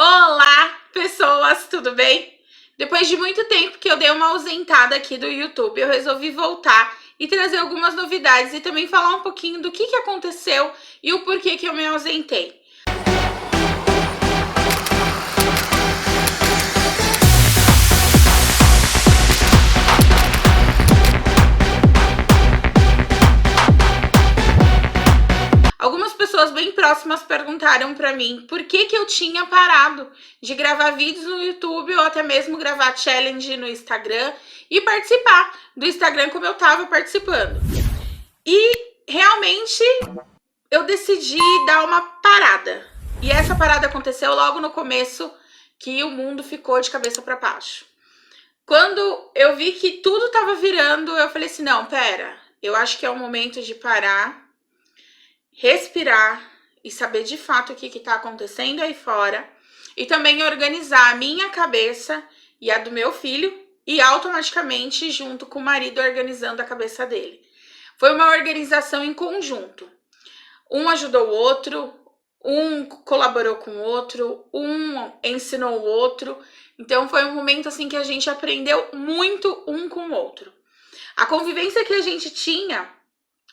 Olá, pessoas, tudo bem? Depois de muito tempo que eu dei uma ausentada aqui do YouTube, eu resolvi voltar e trazer algumas novidades e também falar um pouquinho do que aconteceu e o porquê que eu me ausentei. Algumas pessoas bem próximas perguntaram para mim por que eu tinha parado de gravar vídeos no YouTube ou até mesmo gravar challenge no Instagram e participar do Instagram como eu estava participando. E realmente eu decidi dar uma parada. E essa parada aconteceu logo no começo, que o mundo ficou de cabeça para baixo. Quando eu vi que tudo estava virando, eu falei assim, não, pera, eu acho que é o momento de parar, respirar e saber de fato o que está acontecendo aí fora e também organizar a minha cabeça e a do meu filho e automaticamente junto com o marido organizando a cabeça dele. Foi uma organização em conjunto. Um ajudou o outro, um colaborou com o outro, um ensinou o outro. Então foi um momento assim que a gente aprendeu muito um com o outro. A convivência que a gente tinha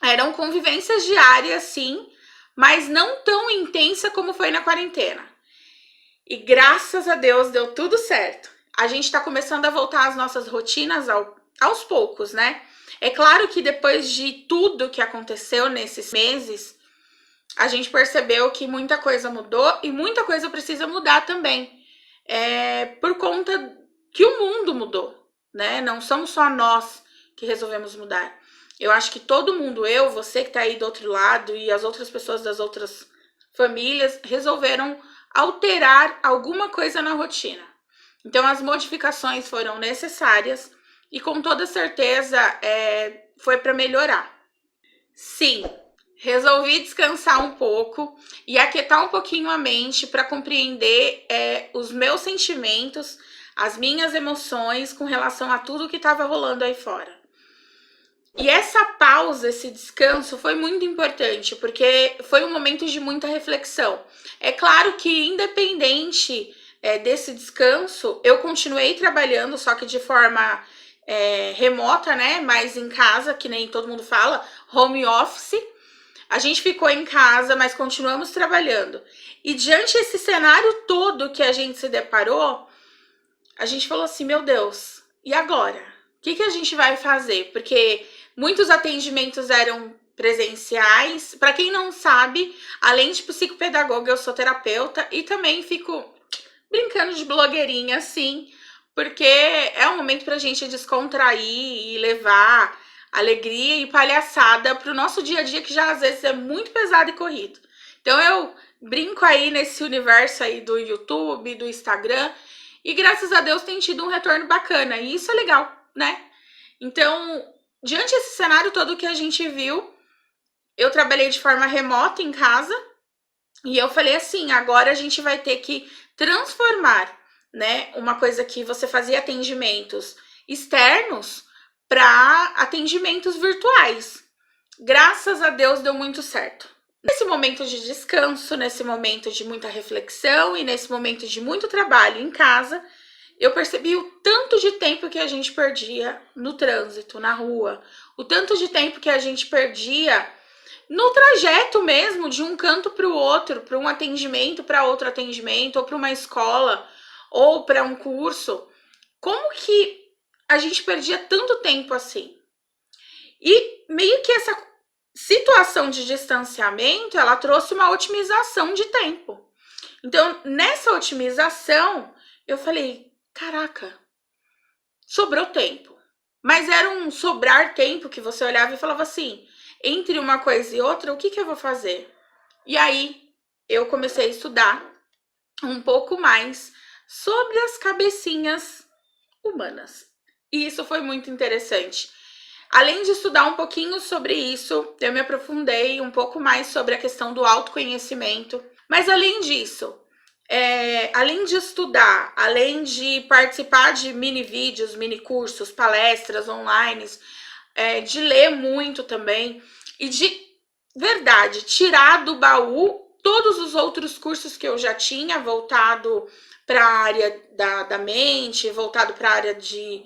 eram convivências diárias, sim, mas não tão intensa como foi na quarentena. E graças a Deus deu tudo certo. A gente tá começando a voltar às nossas rotinas aos poucos, né? É claro que depois de tudo que aconteceu nesses meses, a gente percebeu que muita coisa mudou e muita coisa precisa mudar também. Por conta que o mundo mudou, né? Não somos só nós que resolvemos mudar. Eu acho que todo mundo, você que tá aí do outro lado e as outras pessoas das outras famílias resolveram alterar alguma coisa na rotina. Então as modificações foram necessárias e com toda certeza foi para melhorar. Sim, resolvi descansar um pouco e aquietar um pouquinho a mente para compreender os meus sentimentos, as minhas emoções com relação a tudo que estava rolando aí fora. E essa pausa, esse descanso foi muito importante, porque foi um momento de muita reflexão. É claro que, independente desse descanso, eu continuei trabalhando, só que de forma remota, né? Mas em casa, que nem todo mundo fala, home office. A gente ficou em casa, mas continuamos trabalhando. E diante desse cenário todo que a gente se deparou, a gente falou assim, meu Deus, e agora? O que a gente vai fazer? Porque muitos atendimentos eram presenciais. Para quem não sabe, além de psicopedagoga, eu sou terapeuta e também fico brincando de blogueirinha, assim, porque é um momento pra gente descontrair e levar alegria e palhaçada pro nosso dia a dia, que já às vezes é muito pesado e corrido. Então eu brinco aí nesse universo aí do YouTube, do Instagram, e graças a Deus tem tido um retorno bacana, e isso é legal, né? Então, diante desse cenário todo que a gente viu, eu trabalhei de forma remota em casa, e eu falei assim, agora a gente vai ter que transformar, né, uma coisa que você fazia atendimentos externos para atendimentos virtuais. Graças a Deus deu muito certo. Nesse momento de descanso, nesse momento de muita reflexão e nesse momento de muito trabalho em casa, eu percebi o tanto de tempo que a gente perdia no trânsito, na rua, o tanto de tempo que a gente perdia no trajeto mesmo, de um canto para o outro, para um atendimento, para outro atendimento, ou para uma escola, ou para um curso. Como que a gente perdia tanto tempo assim? E meio que essa situação de distanciamento, ela trouxe uma otimização de tempo. Então, nessa otimização, eu falei, caraca, sobrou tempo. Mas era um sobrar tempo que você olhava e falava assim, entre uma coisa e outra, o que eu vou fazer? E aí, eu comecei a estudar um pouco mais sobre as cabecinhas humanas. E isso foi muito interessante. Além de estudar um pouquinho sobre isso, eu me aprofundei um pouco mais sobre a questão do autoconhecimento. Mas além disso, além de estudar, além de participar de mini vídeos, mini cursos, palestras online, de ler muito também e de verdade tirar do baú todos os outros cursos que eu já tinha voltado para a área da mente, voltado para a área de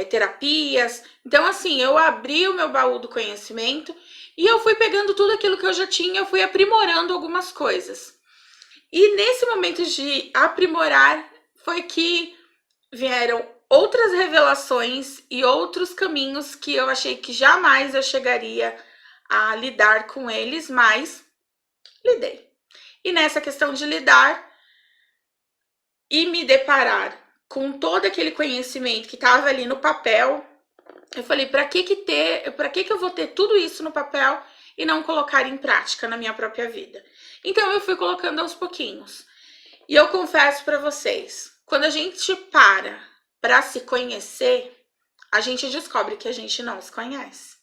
terapias. Então, assim, eu abri o meu baú do conhecimento e eu fui pegando tudo aquilo que eu já tinha, eu fui aprimorando algumas coisas. E nesse momento de aprimorar foi que vieram outras revelações e outros caminhos que eu achei que jamais eu chegaria a lidar com eles, mas lidei. E nessa questão de lidar e me deparar com todo aquele conhecimento que estava ali no papel, eu falei, para que eu vou ter tudo isso no papel e não colocar em prática na minha própria vida? Então eu fui colocando aos pouquinhos. E eu confesso para vocês, quando a gente para se conhecer, a gente descobre que a gente não se conhece.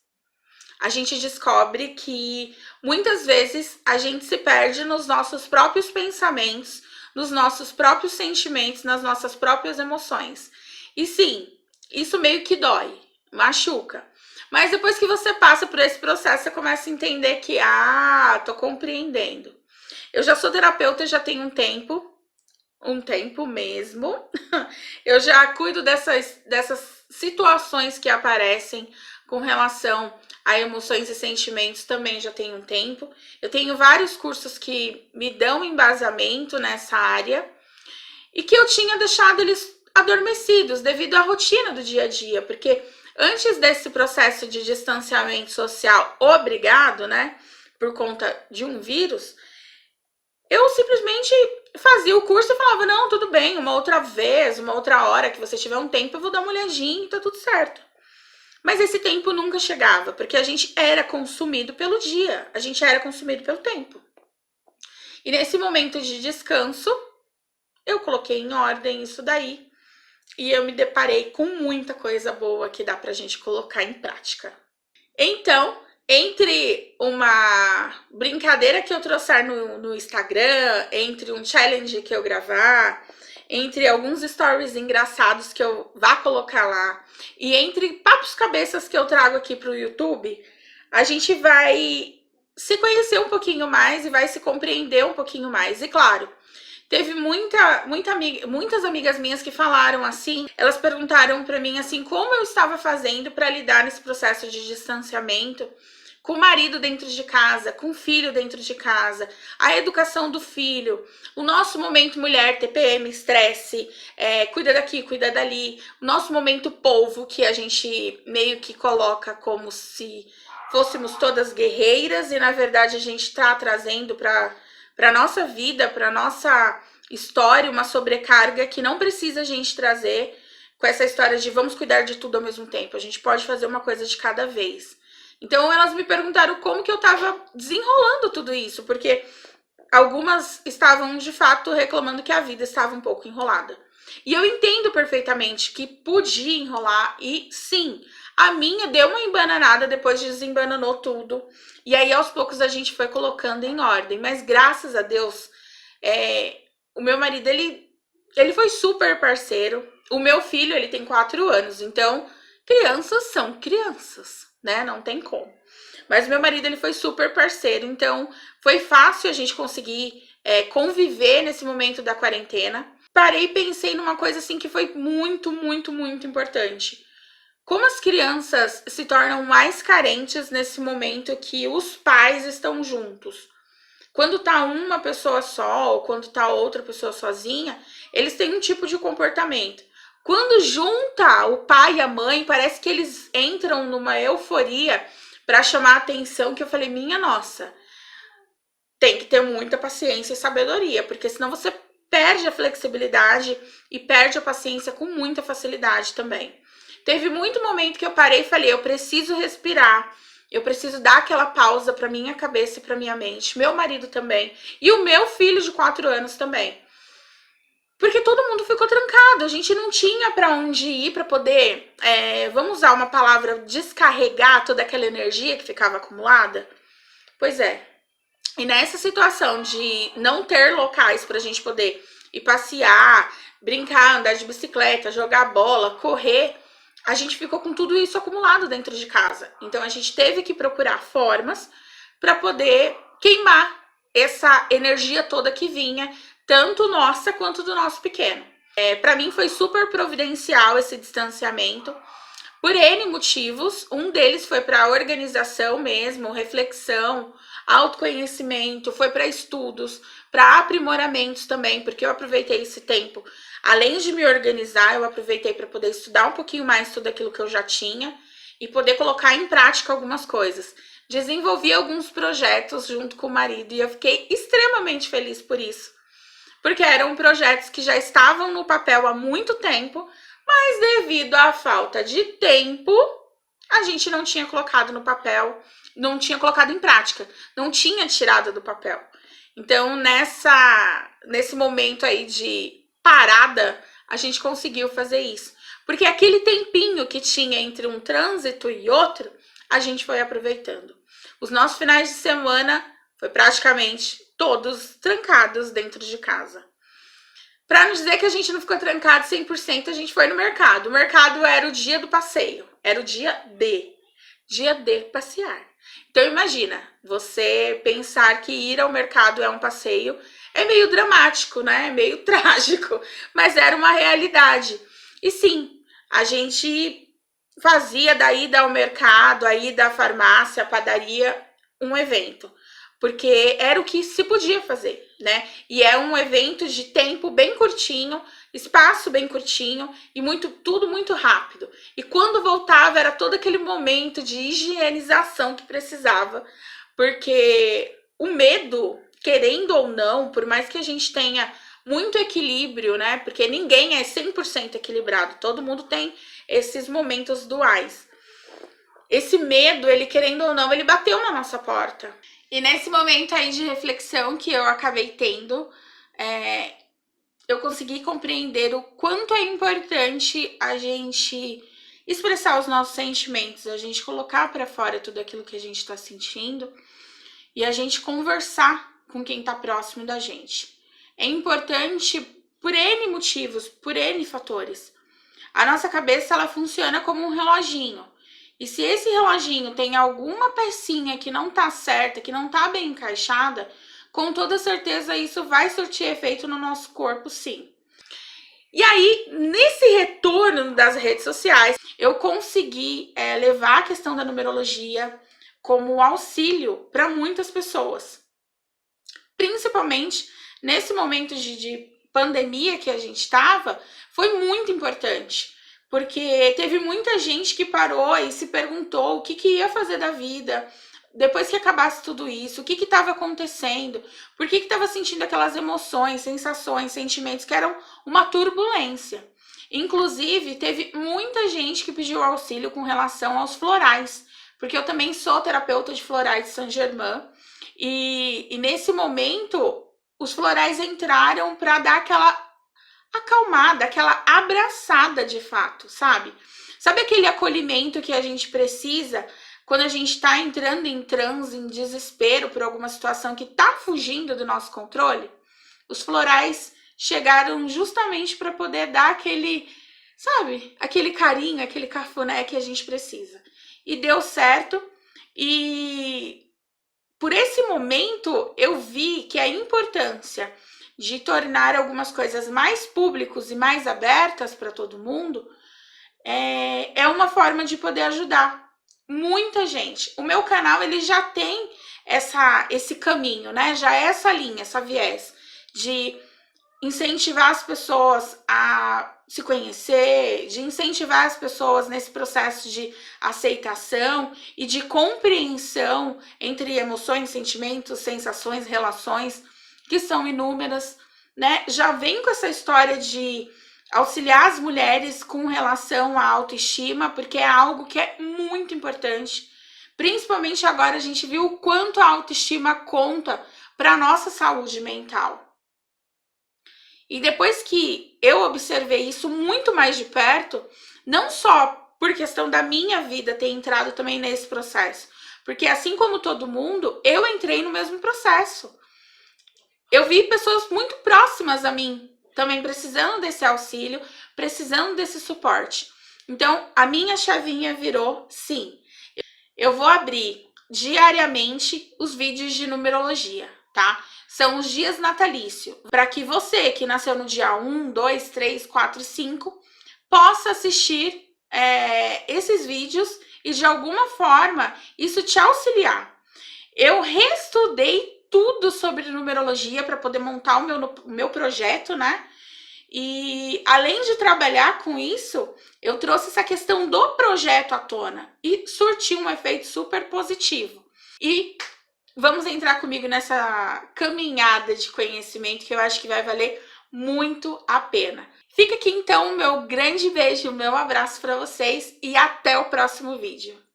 A gente descobre que muitas vezes a gente se perde nos nossos próprios pensamentos, nos nossos próprios sentimentos, nas nossas próprias emoções. E sim, isso meio que dói, machuca. Mas depois que você passa por esse processo, você começa a entender que, tô compreendendo. Eu já sou terapeuta, já tenho um tempo mesmo. Eu já cuido dessas situações que aparecem com relação a emoções e sentimentos também já tem um tempo. Eu tenho vários cursos que me dão embasamento nessa área e que eu tinha deixado eles adormecidos devido à rotina do dia a dia, porque antes desse processo de distanciamento social obrigado, né, por conta de um vírus, eu simplesmente fazia o curso e falava, não, tudo bem, uma outra vez, uma outra hora que você tiver um tempo, eu vou dar uma olhadinha e tá tudo certo. Mas esse tempo nunca chegava, porque a gente era consumido pelo dia, a gente era consumido pelo tempo. E nesse momento de descanso, eu coloquei em ordem isso daí e eu me deparei com muita coisa boa que dá pra gente colocar em prática. Então, entre uma brincadeira que eu trouxer no Instagram, entre um challenge que eu gravar, entre alguns stories engraçados que eu vá colocar lá, e entre papos cabeças que eu trago aqui pro YouTube, a gente vai se conhecer um pouquinho mais e vai se compreender um pouquinho mais. E claro, teve muitas amigas minhas que falaram assim, elas perguntaram para mim assim, como eu estava fazendo para lidar nesse processo de distanciamento, com o marido dentro de casa, com o filho dentro de casa, a educação do filho, o nosso momento mulher, TPM, estresse, cuida daqui, cuida dali, o nosso momento polvo, que a gente meio que coloca como se fôssemos todas guerreiras e na verdade a gente está trazendo para nossa vida, para nossa história, uma sobrecarga que não precisa a gente trazer com essa história de vamos cuidar de tudo ao mesmo tempo. A gente pode fazer uma coisa de cada vez. Então elas me perguntaram como que eu tava desenrolando tudo isso, porque algumas estavam de fato reclamando que a vida estava um pouco enrolada. E eu entendo perfeitamente que podia enrolar e sim, a minha deu uma embananada depois de desembananou tudo. E aí aos poucos a gente foi colocando em ordem, mas graças a Deus, o meu marido ele foi super parceiro. O meu filho, ele tem 4 anos, então crianças são crianças, né? Não tem como. Mas meu marido, ele foi super parceiro, então foi fácil a gente conseguir conviver nesse momento da quarentena. Parei e pensei numa coisa assim que foi muito, muito, muito importante. Como as crianças se tornam mais carentes nesse momento que os pais estão juntos? Quando tá uma pessoa só ou quando tá outra pessoa sozinha, eles têm um tipo de comportamento. Quando junta o pai e a mãe, parece que eles entram numa euforia para chamar a atenção, que eu falei, minha nossa, tem que ter muita paciência e sabedoria, porque senão você perde a flexibilidade e perde a paciência com muita facilidade também. Teve muito momento que eu parei e falei, eu preciso respirar, eu preciso dar aquela pausa para minha cabeça e para minha mente, meu marido também, e o meu filho de 4 anos também. Porque todo mundo ficou trancado, a gente não tinha para onde ir para poder, vamos usar uma palavra, descarregar toda aquela energia que ficava acumulada? Pois é. E nessa situação de não ter locais para a gente poder ir passear, brincar, andar de bicicleta, jogar bola, correr, a gente ficou com tudo isso acumulado dentro de casa. Então a gente teve que procurar formas para poder queimar essa energia toda que vinha, tanto nossa quanto do nosso pequeno. Para mim foi super providencial esse distanciamento, por N motivos. Um deles foi para organização mesmo, reflexão, autoconhecimento, foi para estudos, para aprimoramentos também, porque eu aproveitei esse tempo, além de me organizar, eu aproveitei para poder estudar um pouquinho mais tudo aquilo que eu já tinha e poder colocar em prática algumas coisas. Desenvolvi alguns projetos junto com o marido e eu fiquei extremamente feliz por isso, porque eram projetos que já estavam no papel há muito tempo, mas devido à falta de tempo, a gente não tinha colocado no papel, não tinha colocado em prática, não tinha tirado do papel. Então, nesse momento aí de parada, a gente conseguiu fazer isso. Porque aquele tempinho que tinha entre um trânsito e outro, a gente foi aproveitando. Os nossos finais de semana foi praticamente todos trancados dentro de casa. Para não dizer que a gente não ficou trancado 100%, a gente foi no mercado. O mercado era o dia do passeio, era o dia de passear. Então imagina, você pensar que ir ao mercado é um passeio, é meio dramático, né? É meio trágico, mas era uma realidade. E sim, a gente fazia da ida ao mercado, a ida à farmácia, à padaria, um evento, porque era o que se podia fazer, né? E é um evento de tempo bem curtinho, espaço bem curtinho e tudo muito rápido. E quando voltava era todo aquele momento de higienização que precisava, porque o medo, querendo ou não, por mais que a gente tenha muito equilíbrio, né? Porque ninguém é 100% equilibrado, todo mundo tem esses momentos duais. Esse medo, ele querendo ou não, ele bateu na nossa porta. E nesse momento aí de reflexão que eu acabei tendo, eu consegui compreender o quanto é importante a gente expressar os nossos sentimentos, a gente colocar para fora tudo aquilo que a gente está sentindo e a gente conversar com quem está próximo da gente. É importante por N motivos, por N fatores. A nossa cabeça, ela funciona como um reloginho. E se esse reloginho tem alguma pecinha que não tá certa, que não tá bem encaixada, com toda certeza isso vai surtir efeito no nosso corpo, sim. E aí, nesse retorno das redes sociais, eu consegui levar a questão da numerologia como auxílio para muitas pessoas. Principalmente nesse momento de pandemia que a gente estava, foi muito importante. Porque teve muita gente que parou e se perguntou o que ia fazer da vida depois que acabasse tudo isso, o que estava acontecendo, por que estava sentindo aquelas emoções, sensações, sentimentos que eram uma turbulência. Inclusive, teve muita gente que pediu auxílio com relação aos florais, porque eu também sou terapeuta de florais de Saint-Germain, e nesse momento os florais entraram para dar aquela acalmada, aquela abraçada de fato, sabe? Sabe aquele acolhimento que a gente precisa quando a gente tá entrando em transe, em desespero por alguma situação que tá fugindo do nosso controle? Os florais chegaram justamente para poder dar aquele, sabe, aquele carinho, aquele cafuné que a gente precisa. E deu certo. E por esse momento eu vi que a importância de tornar algumas coisas mais públicas e mais abertas para todo mundo é uma forma de poder ajudar muita gente. O meu canal, ele já tem esse caminho, né? Já é essa linha, essa viés de incentivar as pessoas a se conhecer, de incentivar as pessoas nesse processo de aceitação e de compreensão entre emoções, sentimentos, sensações, relações, que são inúmeras, né? Já vem com essa história de auxiliar as mulheres com relação à autoestima, porque é algo que é muito importante. Principalmente agora a gente viu o quanto a autoestima conta para a nossa saúde mental. E depois que eu observei isso muito mais de perto, não só por questão da minha vida ter entrado também nesse processo, porque assim como todo mundo, eu entrei no mesmo processo. Eu vi pessoas muito próximas a mim também precisando desse auxílio, precisando desse suporte. Então, a minha chavinha virou, sim, eu vou abrir diariamente os vídeos de numerologia, tá? São os dias natalícios, para que você que nasceu no dia 1, 2, 3, 4 e 5 possa assistir esses vídeos e de alguma forma isso te auxiliar. Eu reestudei tudo sobre numerologia para poder montar o meu projeto, né? E além de trabalhar com isso, eu trouxe essa questão do projeto à tona e surtiu um efeito super positivo. E vamos entrar comigo nessa caminhada de conhecimento que eu acho que vai valer muito a pena. Fica aqui então o meu grande beijo, o meu abraço para vocês e até o próximo vídeo.